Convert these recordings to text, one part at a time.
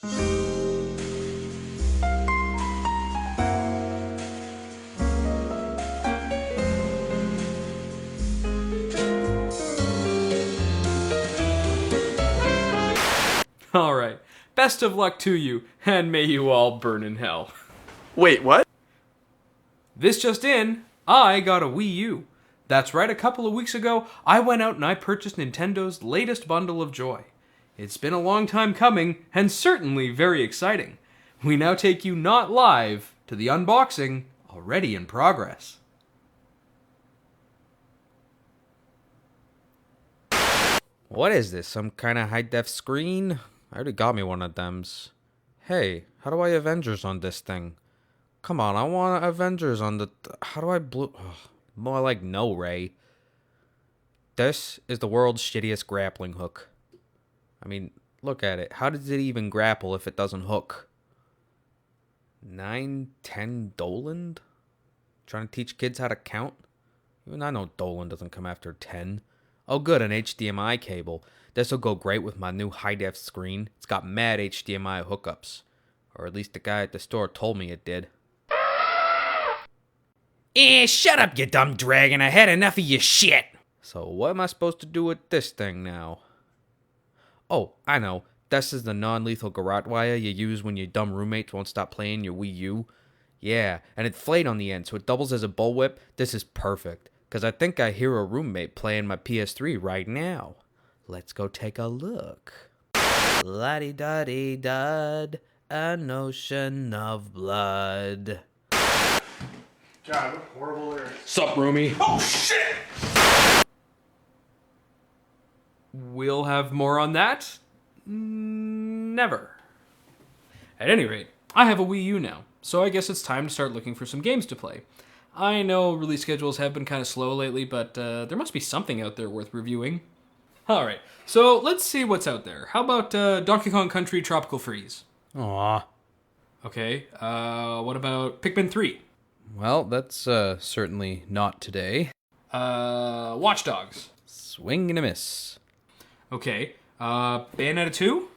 Alright, best of luck to you, and may you all burn in hell. Wait, what? This just in, I got a Wii U. That's right, a couple of weeks ago, I went out and I purchased Nintendo's latest bundle of joy. It's been a long time coming, and certainly very exciting. We now take you not live to the unboxing, already in progress. What is this, some kind of high-def screen? I already got me one of thems. Hey, how do I Avengers on this thing? Come on, I want Avengers on the... How do I blue... Ugh, more like no, Ray. This is the world's shittiest grappling hook. I mean, look at it. How does it even grapple if it doesn't hook? 9-10 Doland? Trying to teach kids how to count? Even I know Doland doesn't come after 10. Oh good, an HDMI cable. This'll go great with my new high-def screen. It's got mad HDMI hookups. Or at least the guy at the store told me it did. Shut up, you dumb dragon. I had enough of your shit. So what am I supposed to do with this thing now? Oh, I know. This is the non-lethal garrote wire you use when your dumb roommates won't stop playing your Wii U. Yeah, and it's flayed on the end, so it doubles as a bullwhip. This is perfect, because I think I hear a roommate playing my PS3 right now. Let's go take a look. La-di-da-di-dud, an ocean of blood. God, what horrible lyrics. Sup, roomie? Oh, shit! We'll have more on that? Never. At any rate, I have a Wii U now, so I guess it's time to start looking for some games to play. I know release schedules have been kind of slow lately, but there must be something out there worth reviewing. Alright, so let's see what's out there. How about Donkey Kong Country Tropical Freeze? Aw. Okay, what about Pikmin 3? Well, that's certainly not today. Watch Dogs. Swing and a miss. Okay, Bayonetta 2?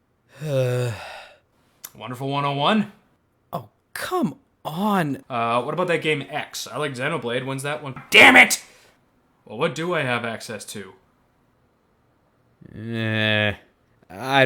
Wonderful 101? Oh, come on. What about that game X? I like Xenoblade. When's that one? Damn it! Well, what do I have access to? I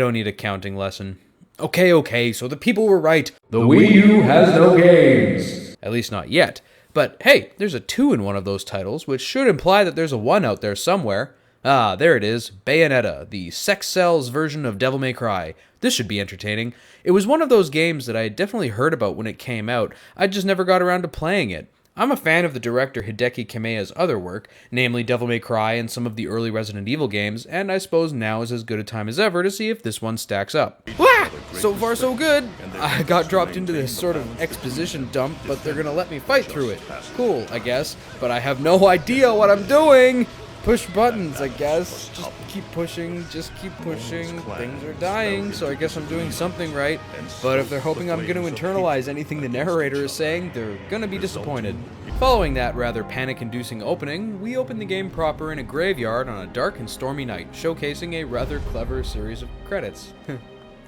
don't need a counting lesson. Okay, so the people were right. The Wii U has no games. At least not yet. But hey, there's a 2 in one of those titles, which should imply that there's a 1 out there somewhere. Ah, there it is. Bayonetta, the sex sells version of Devil May Cry. This should be entertaining. It was one of those games that I had definitely heard about when it came out. I just never got around to playing it. I'm a fan of the director Hideki Kamiya's other work, namely Devil May Cry and some of the early Resident Evil games, and I suppose now is as good a time as ever to see if this one stacks up. Wah! So far so good. I got dropped into this sort of exposition dump, but they're gonna let me fight through it. Cool, I guess, but I have no idea what I'm doing! Push buttons, I guess. Just keep pushing. Things are dying, so I guess I'm doing something right. But if they're hoping I'm going to internalize anything the narrator is saying, they're going to be disappointed. Following that rather panic-inducing opening, we open the game proper in a graveyard on a dark and stormy night, showcasing a rather clever series of credits.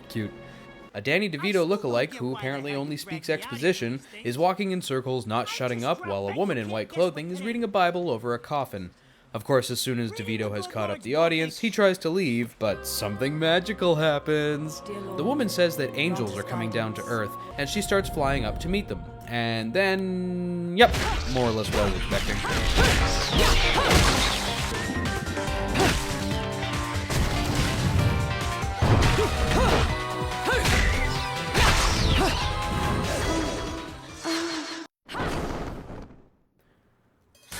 Cute. A Danny DeVito lookalike, who apparently only speaks exposition, is walking in circles, not shutting up, while a woman in white clothing is reading a Bible over a coffin. Of course, as soon as DeVito has caught up the audience, he tries to leave, but something magical happens. The woman says that angels are coming down to Earth, and she starts flying up to meet them. And then, yep, more or less what I was expecting.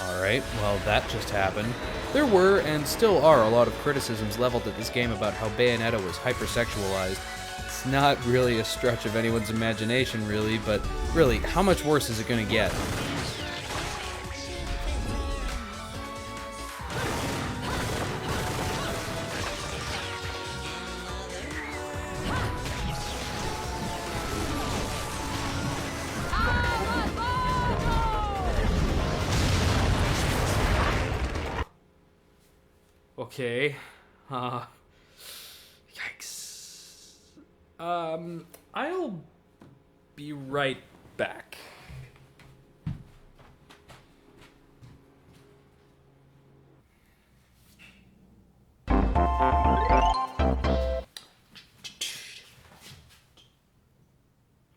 Alright, well that just happened. There were, and still are, a lot of criticisms leveled at this game about how Bayonetta was hypersexualized. It's not really a stretch of anyone's imagination, really, but really, how much worse is it gonna get? Okay. Yikes. I'll be right back.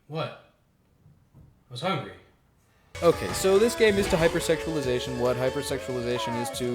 What? I was hungry. Okay, so this game is to hypersexualization what hypersexualization is to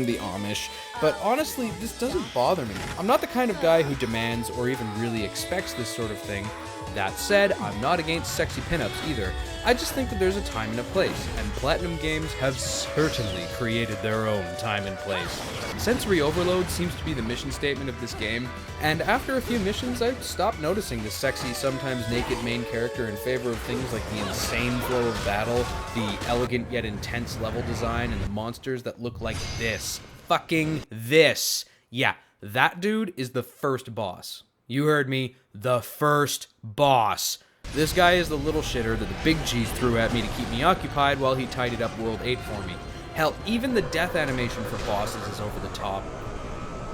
the Amish. But honestly, this doesn't bother me. I'm not the kind of guy who demands or even really expects this sort of thing. That said, I'm not against sexy pinups either. I just think that there's a time and a place, and Platinum Games have certainly created their own time and place. Sensory overload seems to be the mission statement of this game, and after a few missions, I stopped noticing the sexy, sometimes naked main character in favor of things like the insane flow of battle, the elegant yet intense level design, and the monsters that look like this. Fucking this. Yeah, that dude is the first boss. You heard me, the first boss. This guy is the little shitter that the big G's threw at me to keep me occupied while he tidied up World 8 for me. Hell, even the death animation for bosses is over the top.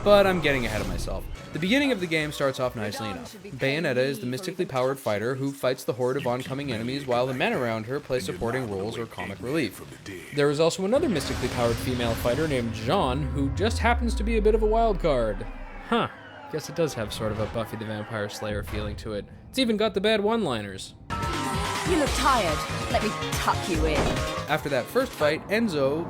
But I'm getting ahead of myself. The beginning of the game starts off nicely enough. Bayonetta is the mystically powered fighter who fights the horde of oncoming enemies while the men around her play supporting roles or comic relief. There is also another mystically powered female fighter named Jean who just happens to be a bit of a wild card. Huh. Guess it does have sort of a Buffy the Vampire Slayer feeling to it. It's even got the bad one-liners. You look tired. Let me tuck you in. After that first fight, Enzo,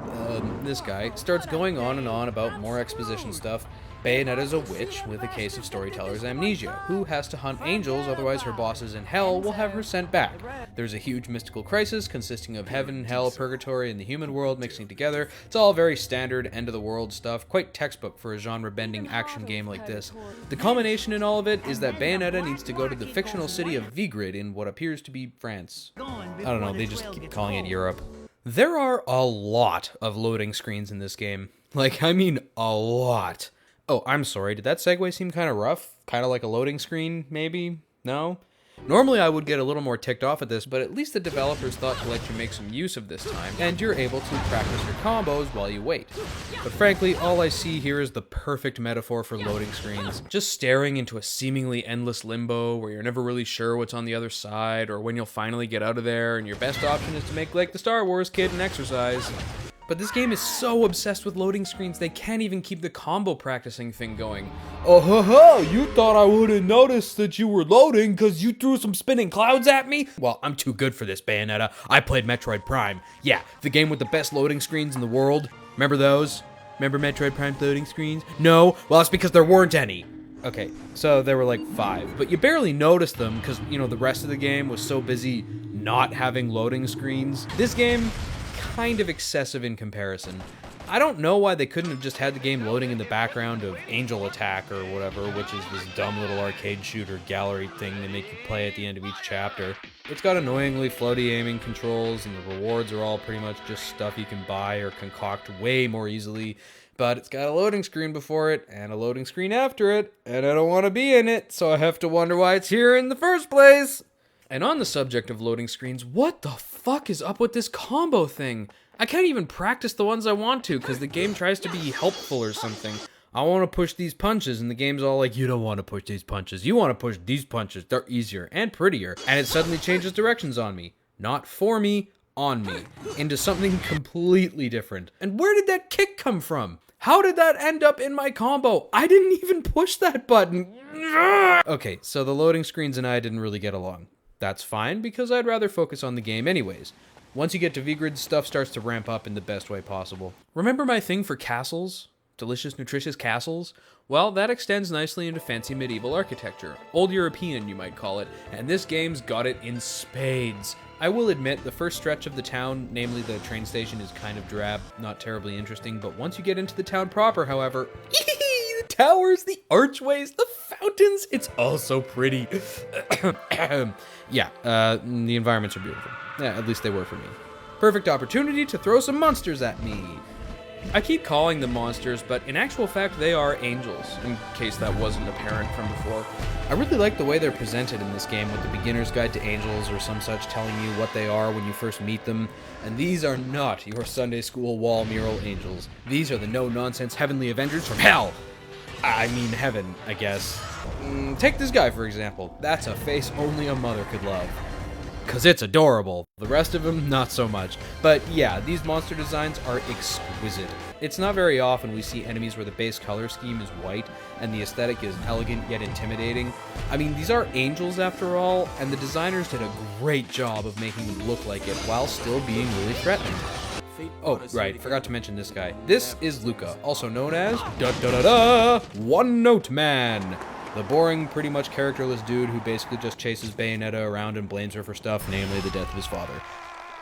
this guy, starts going on and on about more exposition stuff. Bayonetta's a witch with a case of storyteller's amnesia, who has to hunt angels, otherwise her bosses in hell will have her sent back. There's a huge mystical crisis consisting of heaven, hell, purgatory, and the human world mixing together. It's all very standard, end-of-the-world stuff, quite textbook for a genre-bending action game like this. The culmination in all of it is that Bayonetta needs to go to the fictional city of Vigrid in what appears to be France. I don't know, they just keep calling it Europe. There are a lot of loading screens in this game. Like, I mean a lot. Oh, I'm sorry, did that segue seem kind of rough? Kind of like a loading screen, maybe? No? Normally I would get a little more ticked off at this, but at least the developers thought to let you make some use of this time, and you're able to practice your combos while you wait. But frankly, all I see here is the perfect metaphor for loading screens. Just staring into a seemingly endless limbo where you're never really sure what's on the other side, or when you'll finally get out of there, and your best option is to make like the Star Wars kid and exercise. But this game is so obsessed with loading screens, they can't even keep the combo practicing thing going. Oh ho ho, you thought I wouldn't notice that you were loading because you threw some spinning clouds at me? Well, I'm too good for this, Bayonetta. I played Metroid Prime. Yeah, the game with the best loading screens in the world. Remember those? Remember Metroid Prime's loading screens? No? Well, it's because there weren't any. Okay, so there were like 5, but you barely noticed them because, you know, the rest of the game was so busy not having loading screens. This game, kind of excessive in comparison. I don't know why they couldn't have just had the game loading in the background of Angel Attack or whatever, which is this dumb little arcade shooter gallery thing they make you play at the end of each chapter. It's got annoyingly floaty aiming controls, and the rewards are all pretty much just stuff you can buy or concoct way more easily, but it's got a loading screen before it, and a loading screen after it, and I don't want to be in it, so I have to wonder why it's here in the first place. And on the subject of loading screens, what the fuck is up with this combo thing? I can't even practice the ones I want to because the game tries to be helpful or something. I want to push these punches and the game's all like, you don't want to push these punches. You want to push these punches. They're easier and prettier. And it suddenly changes directions on me. Not for me, on me. Into something completely different. And where did that kick come from? How did that end up in my combo? I didn't even push that button. Okay, so the loading screens and I didn't really get along. That's fine, because I'd rather focus on the game anyways. Once you get to Vigrid, stuff starts to ramp up in the best way possible. Remember my thing for castles? Delicious, nutritious castles? Well, that extends nicely into fancy medieval architecture. Old European, you might call it, and this game's got it in spades. I will admit, the first stretch of the town, namely the train station, is kind of drab, not terribly interesting, but once you get into the town proper, however, the towers, the archways, the fountains, it's all so pretty. Yeah, the environments are beautiful. Yeah, at least they were for me. Perfect opportunity to throw some monsters at me. I keep calling them monsters, but in actual fact, they are angels, in case that wasn't apparent from before. I really like the way they're presented in this game with the beginner's guide to angels or some such telling you what they are when you first meet them. And these are not your Sunday school wall mural angels. These are the no-nonsense heavenly avengers from hell. I mean heaven, I guess. Take this guy, for example. That's a face only a mother could love. Cause it's adorable. The rest of them, not so much. But yeah, these monster designs are exquisite. It's not very often we see enemies where the base color scheme is white and the aesthetic is elegant yet intimidating. I mean, these are angels after all, and the designers did a great job of making them look like it while still being really threatening. Oh, right, forgot to mention this guy. This is Luca, also known as One Note Man. The boring, pretty much characterless dude who basically just chases Bayonetta around and blames her for stuff, namely the death of his father.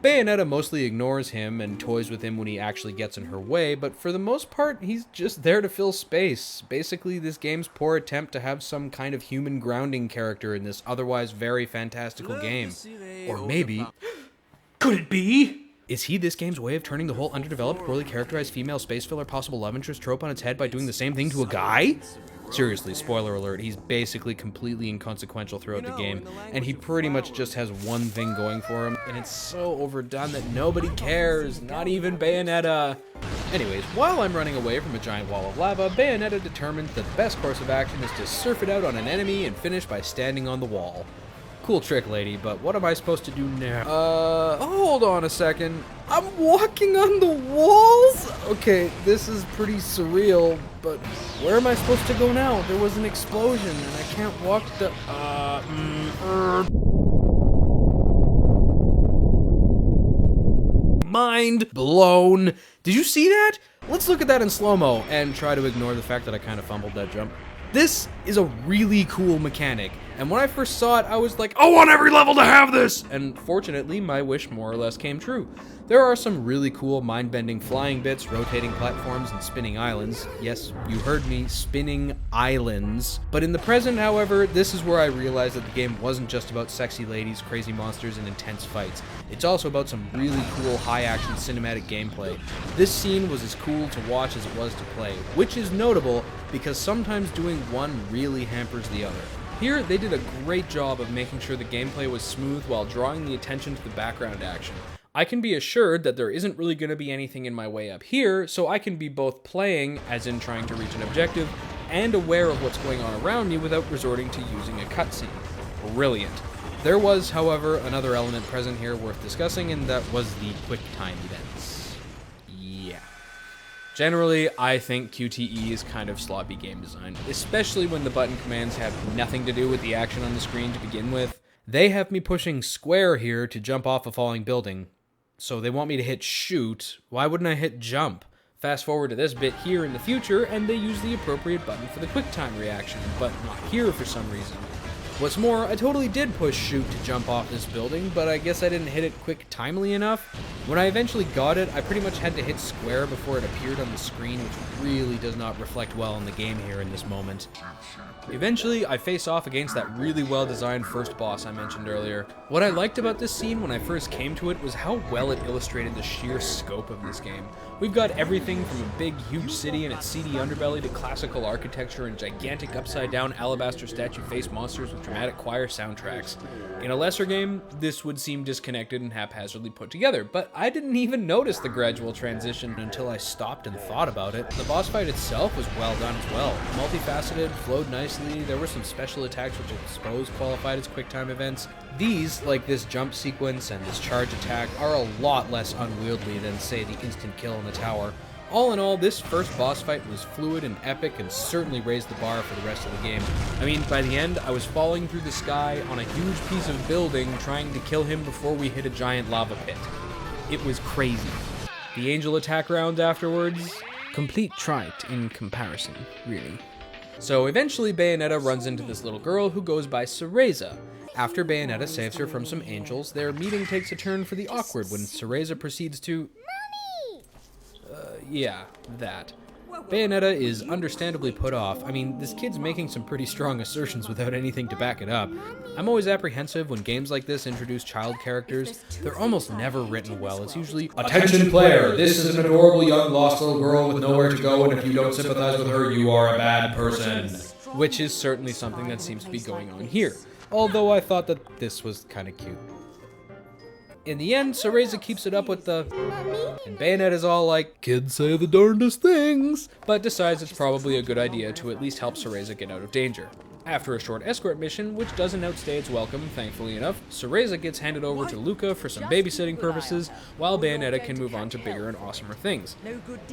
Bayonetta mostly ignores him and toys with him when he actually gets in her way, but for the most part, he's just there to fill space. Basically, this game's poor attempt to have some kind of human grounding character in this otherwise very fantastical game. Or maybe... Could it be? Is he this game's way of turning the whole underdeveloped, poorly characterized female space filler possible love interest trope on its head by doing the same thing to a guy? Seriously, spoiler alert, he's basically completely inconsequential throughout the game, and he pretty much just has one thing going for him, and it's so overdone that nobody cares, not even Bayonetta. Anyways, while I'm running away from a giant wall of lava, Bayonetta determines that the best course of action is to surf it out on an enemy and finish by standing on the wall. Cool trick, lady, but what am I supposed to do now? Hold on a second. I'm walking on the walls? Okay, this is pretty surreal, but where am I supposed to go now? There was an explosion, and I can't walk the... Mind blown. Did you see that? Let's look at that in slow-mo and try to ignore the fact that I kind of fumbled that jump. This is a really cool mechanic, and when I first saw it, I was like, I want every level to have this! And fortunately, my wish more or less came true. There are some really cool mind-bending flying bits, rotating platforms, and spinning islands. Yes, you heard me, spinning islands. But in the present, however, this is where I realized that the game wasn't just about sexy ladies, crazy monsters, and intense fights. It's also about some really cool high-action cinematic gameplay. This scene was as cool to watch as it was to play, which is notable because sometimes doing one really hampers the other. Here, they did a great job of making sure the gameplay was smooth while drawing the attention to the background action. I can be assured that there isn't really going to be anything in my way up here, so I can be both playing, as in trying to reach an objective, and aware of what's going on around me without resorting to using a cutscene. Brilliant. There was, however, another element present here worth discussing, and that was the quick time events. Yeah. Generally, I think QTE is kind of sloppy game design, especially when the button commands have nothing to do with the action on the screen to begin with. They have me pushing square here to jump off a falling building. So they want me to hit shoot. Why wouldn't I hit jump? Fast forward to this bit here in the future, and they use the appropriate button for the quick time reaction, but not here for some reason. What's more, I totally did push shoot to jump off this building, but I guess I didn't hit it quick timely enough. When I eventually got it, I pretty much had to hit square before it appeared on the screen, which really does not reflect well on the game here in this moment. Eventually, I face off against that really well-designed first boss I mentioned earlier. What I liked about this scene when I first came to it was how well it illustrated the sheer scope of this game. We've got everything from a big, huge city and its seedy underbelly to classical architecture and gigantic upside-down alabaster statue-faced monsters with dramatic choir soundtracks. In a lesser game, this would seem disconnected and haphazardly put together, but I didn't even notice the gradual transition until I stopped and thought about it. The boss fight itself was well done as well. Multifaceted, flowed nicely, there were some special attacks which I suppose qualified as quick-time events. These, like this jump sequence and this charge attack, are a lot less unwieldy than, say, the instant kill in the tower. All in all, this first boss fight was fluid and epic and certainly raised the bar for the rest of the game. I mean, by the end, I was falling through the sky on a huge piece of building trying to kill him before we hit a giant lava pit. It was crazy. The angel attack round afterwards? Complete trite in comparison, really. So eventually Bayonetta runs into this little girl who goes by Cereza. After Bayonetta saves her from some angels, their meeting takes a turn for the awkward when Cereza proceeds to... yeah, that. Bayonetta is understandably put off. I mean, this kid's making some pretty strong assertions without anything to back it up. I'm always apprehensive when games like this introduce child characters. They're almost never written well. It's usually, Attention player, this is an adorable young lost little girl with nowhere to go, and if you don't sympathize with her, you are a bad person. Which is certainly something that seems to be going on here. Although I thought that this was kind of cute. In the end, Cereza keeps it up with the... And Bayonetta's all like, kids say the darndest things, but decides it's probably a good idea to at least help Cereza get out of danger. After a short escort mission, which doesn't outstay its welcome, thankfully enough, Cereza gets handed over to Luca for some babysitting purposes, while Bayonetta can move on to bigger and awesomer things,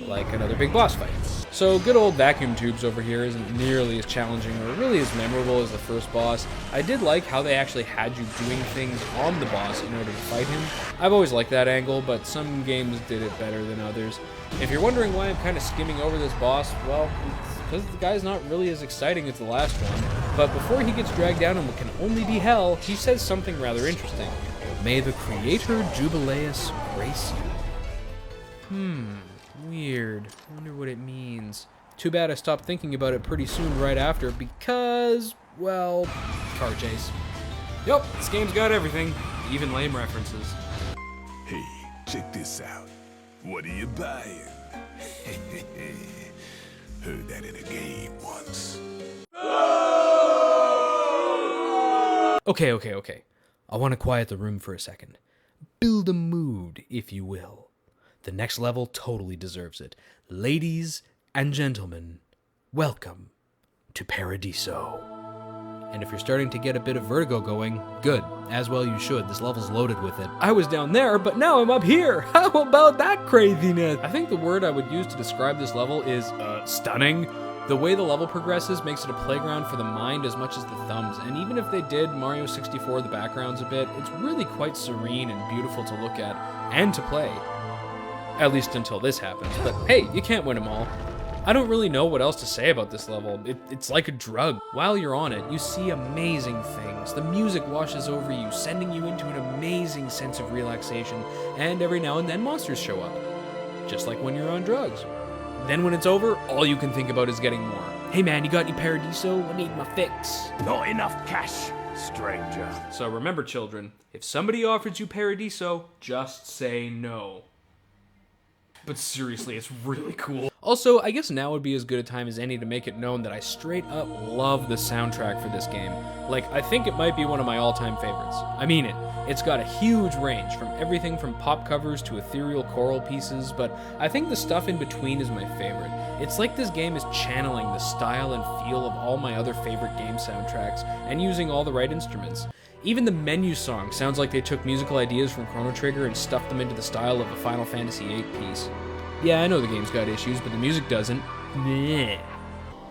like another big boss fight. So good old vacuum tubes over here isn't nearly as challenging or really as memorable as the first boss. I did like how they actually had you doing things on the boss in order to fight him. I've always liked that angle, but some games did it better than others. If you're wondering why I'm kind of skimming over this boss, well, it's because the guy's not really as exciting as the last one. But before he gets dragged down in what can only be hell, he says something rather interesting. May the Creator Jubileus grace you. Weird. Wonder what it means. Too bad I stopped thinking about it pretty soon right after because, well, car chase. Yup, this game's got everything, even lame references. Hey, check this out. What are you buying? Heard that in a game once. Okay. I want to quiet the room for a second. Build a mood, if you will. The next level totally deserves it. Ladies and gentlemen, welcome to Paradiso. And if you're starting to get a bit of vertigo going, good. As well you should, this level's loaded with it. I was down there, but now I'm up here. How about that craziness? I think the word I would use to describe this level is, stunning. The way the level progresses makes it a playground for the mind as much as the thumbs, and even if they did Mario 64 the backgrounds a bit, it's really quite serene and beautiful to look at, and to play. At least until this happens, but hey, you can't win them all. I don't really know what else to say about this level. It's like a drug. While you're on it, you see amazing things. The music washes over you, sending you into an amazing sense of relaxation, and every now and then monsters show up. Just like when you're on drugs. Then when it's over, all you can think about is getting more. Hey man, you got any Paradiso? I need my fix. Not enough cash, stranger. So remember children, if somebody offers you Paradiso, just say no. But seriously, it's really cool. Also, I guess now would be as good a time as any to make it known that I straight up love the soundtrack for this game. Like, I think it might be one of my all-time favorites. I mean it. It's got a huge range, from everything from pop covers to ethereal choral pieces, but I think the stuff in between is my favorite. It's like this game is channeling the style and feel of all my other favorite game soundtracks, and using all the right instruments. Even the menu song sounds like they took musical ideas from Chrono Trigger and stuffed them into the style of a Final Fantasy VIII piece. Yeah, I know the game's got issues, but the music doesn't. Bleh.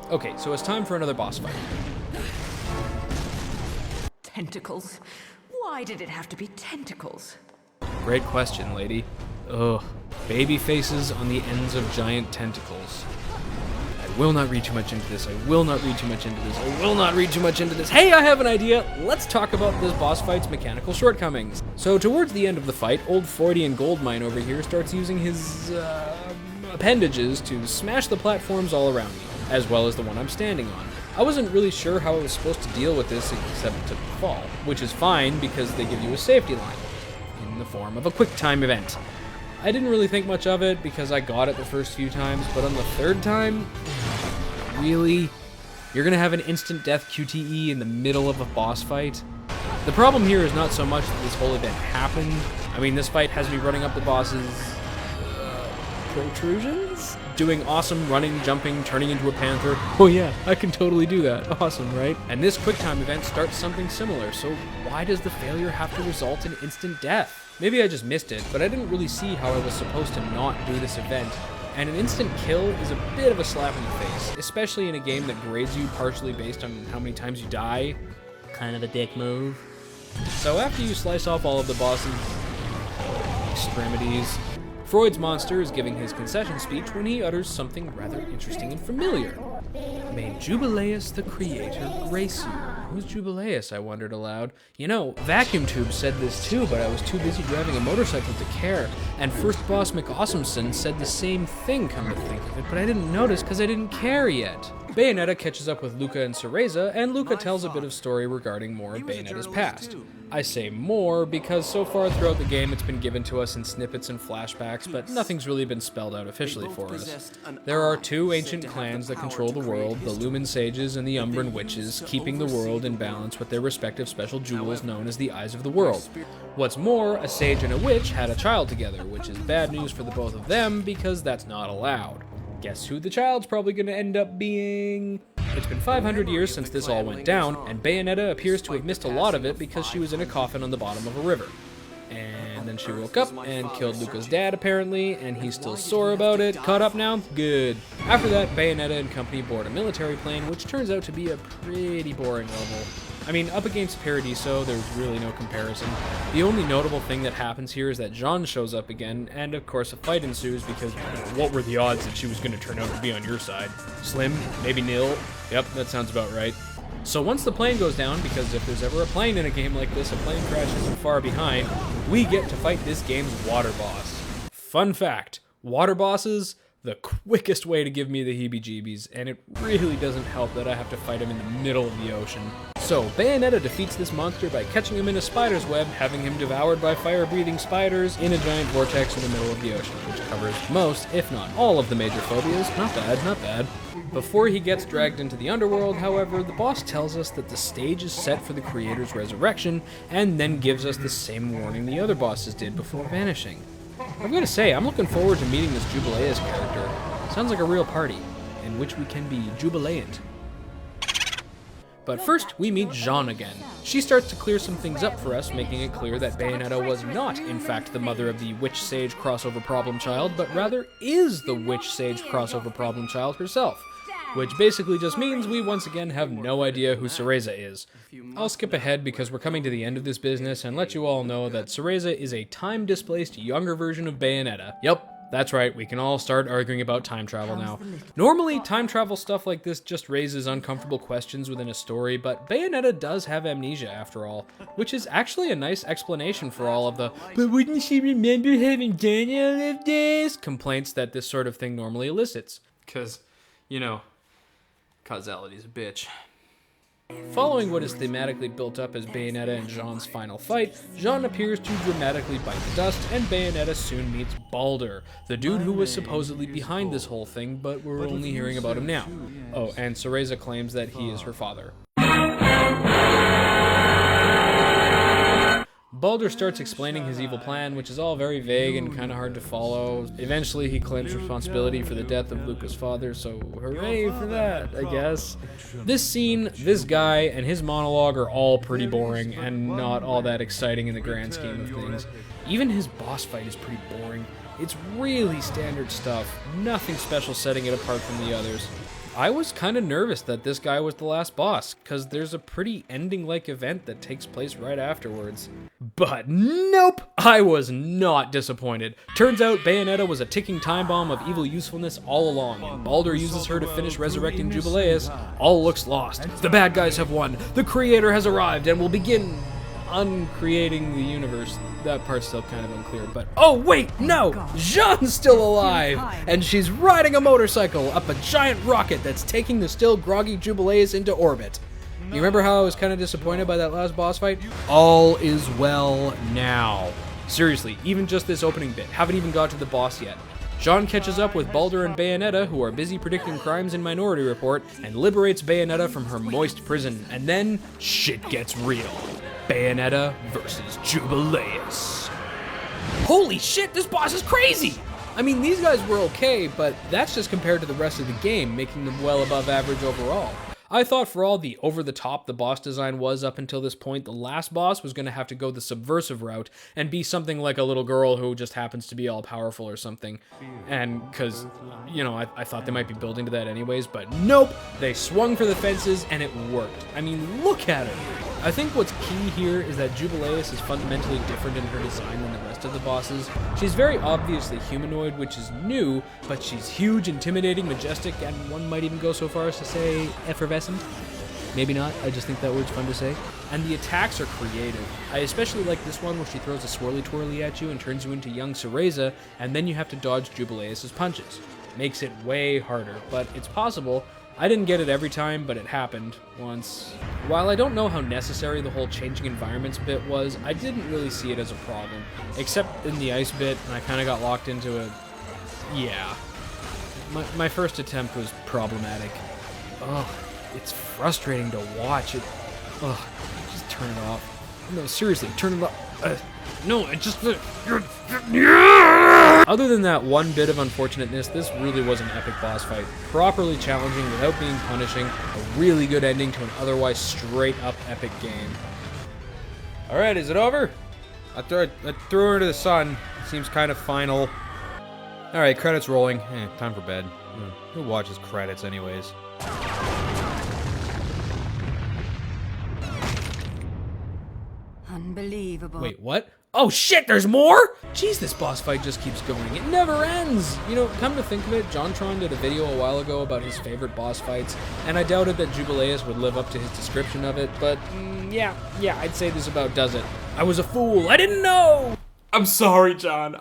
Okay, so it's time for another boss fight. Tentacles? Why did it have to be tentacles? Great question, lady. Ugh. Baby faces on the ends of giant tentacles. I will not read too much into this. Hey, I have an idea. Let's talk about this boss fight's mechanical shortcomings. So towards the end of the fight, old Freudian Goldmine over here starts using his appendages to smash the platforms all around me, as well as the one I'm standing on. I wasn't really sure how I was supposed to deal with this except to fall, which is fine because they give you a safety line in the form of a quick time event. I didn't really think much of it because I got it the first few times, but on the third time, really? You're gonna have an instant death QTE in the middle of a boss fight? The problem here is not so much that this whole event happened. I mean, this fight has me running up the boss's protrusions? Doing awesome running, jumping, turning into a panther. Oh yeah, I can totally do that. Awesome, right? And this quick time event starts something similar, so why does the failure have to result in instant death? Maybe I just missed it, but I didn't really see how I was supposed to not do this event. And an instant kill is a bit of a slap in the face, especially in a game that grades you partially based on how many times you die. Kind of a dick move. So after you slice off all of the boss's extremities, Freud's monster is giving his concession speech when he utters something rather interesting and familiar. May Jubileus the Creator grace you. Who's Jubileus, I wondered aloud. You know, Vacuum Tube said this too, but I was too busy driving a motorcycle to care. And First Boss McAwesomeson said the same thing, come to think of it, but I didn't notice because I didn't care yet. Bayonetta catches up with Luca and Cereza, and Luca tells a bit of story regarding more of Bayonetta's past. I say more because so far throughout the game it's been given to us in snippets and flashbacks, but nothing's really been spelled out officially for us. There are two ancient clans that control the world, the Lumen Sages and the Umbran Witches, keeping the world in balance with their respective special jewels known as the Eyes of the World. What's more, a sage and a witch had a child together, which is bad news for the both of them because that's not allowed. Guess who the child's probably going to end up being? It It's been 500 years since this all went down, and Bayonetta appears to have missed a lot of it because she was in a coffin on the bottom of a river. And then she woke up and killed Luca's dad, apparently, and he's still sore about it. Caught up now? Good. After that, Bayonetta and company board a military plane, which turns out to be a pretty boring level. I mean, up against Paradiso, there's really no comparison. The only notable thing that happens here is that Jean shows up again, and of course a fight ensues because, what were the odds that she was going to turn out to be on your side? Slim? Maybe nil? Yep, that sounds about right. So once the plane goes down, because if there's ever a plane in a game like this, a plane crash isn't far behind, we get to fight this game's water boss. Fun fact, water bosses, the quickest way to give me the heebie-jeebies, and it really doesn't help that I have to fight him in the middle of the ocean. So, Bayonetta defeats this monster by catching him in a spider's web, having him devoured by fire-breathing spiders in a giant vortex in the middle of the ocean, which covers most, if not all, of the major phobias. Not bad, not bad. Before he gets dragged into the underworld, however, the boss tells us that the stage is set for the creator's resurrection, and then gives us the same warning the other bosses did before vanishing. I've got to say, I'm looking forward to meeting this Jubileus character. Sounds like a real party, in which we can be jubilant. But first, we meet Jean again. She starts to clear some things up for us, making it clear that Bayonetta was not, in fact, the mother of the Witch Sage crossover problem child, but rather is the Witch Sage crossover problem child herself. Which basically just means we once again have no idea who Cereza is. I'll skip ahead because we're coming to the end of this business and let you all know that Cereza is a time-displaced younger version of Bayonetta. Yep. That's right, we can all start arguing about time travel now. Normally, time travel stuff like this just raises uncomfortable questions within a story, but Bayonetta does have amnesia after all, which is actually a nice explanation for all of the "but wouldn't she remember having done all of this?" complaints that this sort of thing normally elicits. 'Cause, you know, causality's a bitch. Following what is thematically built up as Bayonetta and Jean's final fight, Jean appears to dramatically bite the dust, and Bayonetta soon meets Baldur, the dude who was supposedly behind this whole thing, but we're only hearing about him now. Oh, and Cereza claims that he is her father. Baldur starts explaining his evil plan, which is all very vague and kind of hard to follow. Eventually, he claims responsibility for the death of Luca's father, so hooray for that, I guess. This scene, this guy, and his monologue are all pretty boring and not all that exciting in the grand scheme of things. Even his boss fight is pretty boring. It's really standard stuff, nothing special setting it apart from the others. I was kind of nervous that this guy was the last boss, because there's a pretty ending-like event that takes place right afterwards. But nope! I was not disappointed. Turns out Bayonetta was a ticking time bomb of evil usefulness all along, and Baldur uses her to finish resurrecting Jubileus. All looks lost. The bad guys have won. The creator has arrived and will begin uncreating the universe. That part's still kind of unclear, but oh wait, no! Jean's still alive! And she's riding a motorcycle up a giant rocket that's taking the still groggy Jubileus into orbit. You remember how I was kind of disappointed by that last boss fight? All is well now. Seriously, even just this opening bit, haven't even got to the boss yet. Jean catches up with Baldur and Bayonetta, who are busy predicting crimes in Minority Report, and liberates Bayonetta from her moist prison, and then shit gets real. Bayonetta versus Jubileus. Holy shit, this boss is crazy! I mean, these guys were okay, but that's just compared to the rest of the game, making them well above average overall. I thought for all the over-the-top the boss design was up until this point, the last boss was going to have to go the subversive route and be something like a little girl who just happens to be all-powerful or something. And because, you know, I thought they might be building to that anyways, but nope! They swung for the fences and it worked. I mean, look at her! I think what's key here is that Jubileus is fundamentally different in her design than the rest of the bosses. She's very obviously humanoid, which is new, but she's huge, intimidating, majestic, and one might even go so far as to say effervescent. Maybe not, I just think that word's fun to say. And the attacks are creative. I especially like this one where she throws a swirly-twirly at you and turns you into young Cereza, and then you have to dodge Jubileus' punches. Makes it way harder, but it's possible. I didn't get it every time, but it happened once. While I don't know how necessary the whole changing environments bit was, I didn't really see it as a problem. Except in the ice bit, and I kind of got locked into it. Yeah. My first attempt was problematic. Ugh, it's frustrating to watch. Ugh, just turn it off. No, seriously, turn it up. No, it just... Other than that one bit of unfortunateness, this really was an epic boss fight. Properly challenging without being punishing. A really good ending to an otherwise straight-up epic game. Alright, is it over? I threw her into the sun. Seems kind of final. Alright, credits rolling. Time for bed. Who watches credits anyways? Unbelievable. Wait, what? Oh shit, there's more?! Jeez, this boss fight just keeps going. It never ends! You know, come to think of it, JonTron did a video a while ago about his favorite boss fights, and I doubted that Jubileus would live up to his description of it, but yeah, I'd say this about does it. I was a fool. I didn't know! I'm sorry, John.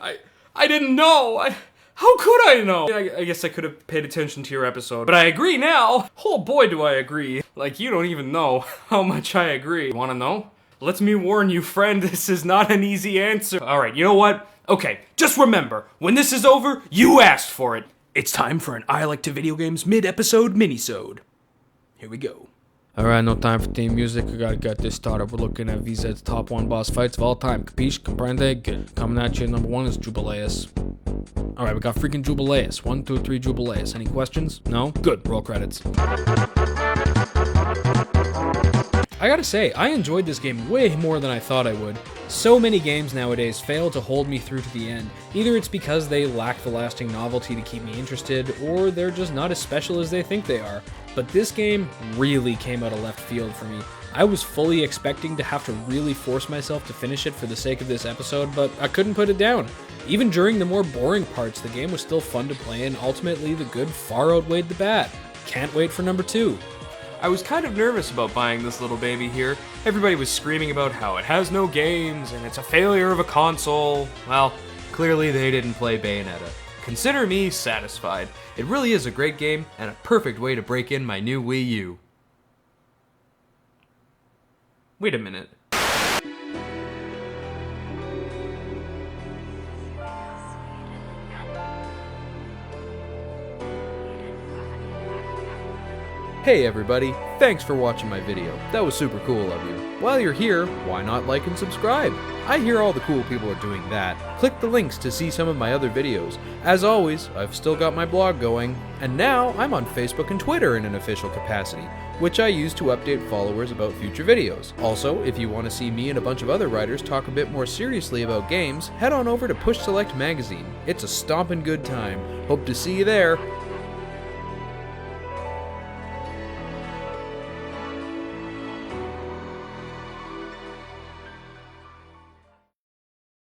I didn't know. How could I know? I guess I could have paid attention to your episode, but I agree now. Oh boy, do I agree. Like, you don't even know how much I agree. Wanna know? Let me warn you, friend, this is not an easy answer. Alright, you know what? Okay, just remember, when this is over, you asked for it. It's time for an I Like to Video Games mid-episode minisode. Here we go. Alright, no time for theme music. I gotta get this started. We're looking at VZ's top 1 boss fights of all time. Capiche? Comprende? Good. Coming at you, number 1 is Jubileus. Alright, we got freaking Jubileus. 1, 2, 3, Jubileus. Any questions? No? Good. Roll credits. I gotta say, I enjoyed this game way more than I thought I would. So many games nowadays fail to hold me through to the end. Either it's because they lack the lasting novelty to keep me interested, or they're just not as special as they think they are. But this game really came out of left field for me. I was fully expecting to have to really force myself to finish it for the sake of this episode, but I couldn't put it down. Even during the more boring parts, the game was still fun to play, and ultimately the good far outweighed the bad. Can't wait for number 2. I was kind of nervous about buying this little baby here. Everybody was screaming about how it has no games and it's a failure of a console. Well, clearly they didn't play Bayonetta. Consider me satisfied. It really is a great game and a perfect way to break in my new Wii U. Wait a minute. Hey everybody, thanks for watching my video. That was super cool of you. While you're here, why not like and subscribe? I hear all the cool people are doing that. Click the links to see some of my other videos. As always, I've still got my blog going, and now I'm on Facebook and Twitter in an official capacity, which I use to update followers about future videos. Also, if you want to see me and a bunch of other writers talk a bit more seriously about games, head on over to Push Select Magazine. It's a stompin' good time. Hope to see you there.